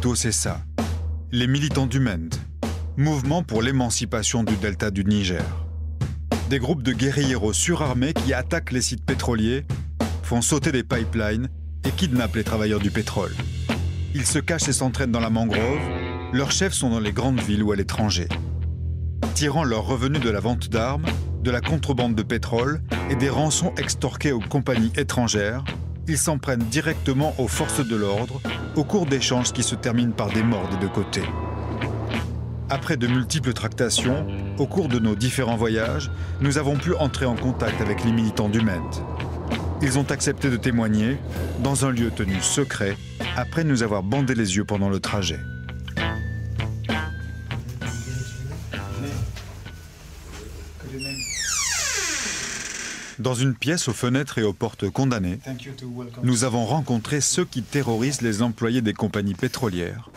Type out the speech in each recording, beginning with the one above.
plutôt c'est ça. Les militants du MEND, mouvement pour l'émancipation du delta du Niger. Des groupes de guérilleros surarmés qui attaquent les sites pétroliers, font sauter des pipelines et kidnappent les travailleurs du pétrole. Ils se cachent et s'entraînent dans la mangrove, leurs chefs sont dans les grandes villes ou à l'étranger. Tirant leurs revenus de la vente d'armes, de la contrebande de pétrole et des rançons extorquées aux compagnies étrangères, ils s'en prennent directement aux forces de l'ordre au cours d'échanges qui se terminent par des morts des deux côtés. Après de multiples tractations, au cours de nos différents voyages, nous avons pu entrer en contact avec les militants du MEND. Ils ont accepté de témoigner dans un lieu tenu secret après nous avoir bandé les yeux pendant le trajet. Dans une pièce aux fenêtres et aux portes condamnées, nous avons rencontré ceux qui terrorisent les employés des compagnies pétrolières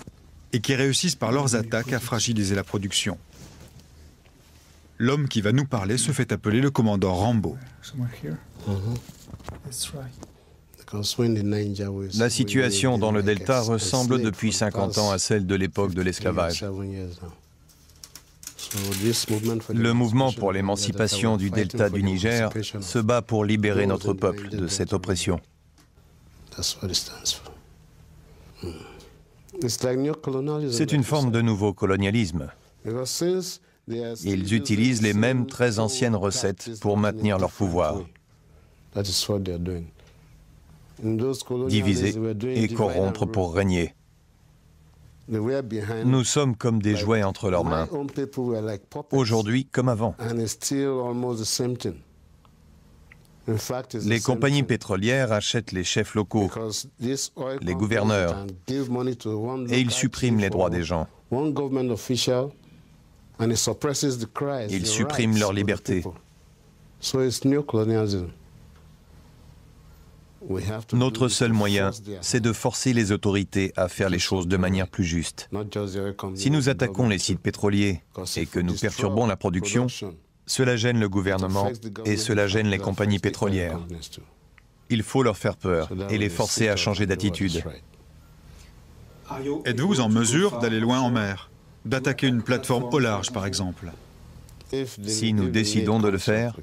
et qui réussissent par leurs attaques à fragiliser la production. L'homme qui va nous parler se fait appeler le commandant Rambo. La situation dans le delta ressemble depuis 50 ans à celle de l'époque de l'esclavage. Le mouvement pour l'émancipation du delta du Niger se bat pour libérer notre peuple de cette oppression. C'est une forme de nouveau colonialisme. Ils utilisent les mêmes très anciennes recettes pour maintenir leur pouvoir. Diviser et corrompre pour régner. Nous sommes comme des jouets entre leurs mains, aujourd'hui comme avant. Les compagnies pétrolières achètent les chefs locaux, les gouverneurs, et ils suppriment les droits des gens. Ils suppriment leur liberté. Notre seul moyen, c'est de forcer les autorités à faire les choses de manière plus juste. Si nous attaquons les sites pétroliers et que nous perturbons la production, cela gêne le gouvernement et cela gêne les compagnies pétrolières. Il faut leur faire peur et les forcer à changer d'attitude. Êtes-vous en mesure d'aller loin en mer, d'attaquer une plateforme au large par exemple? Si nous décidons de le faire,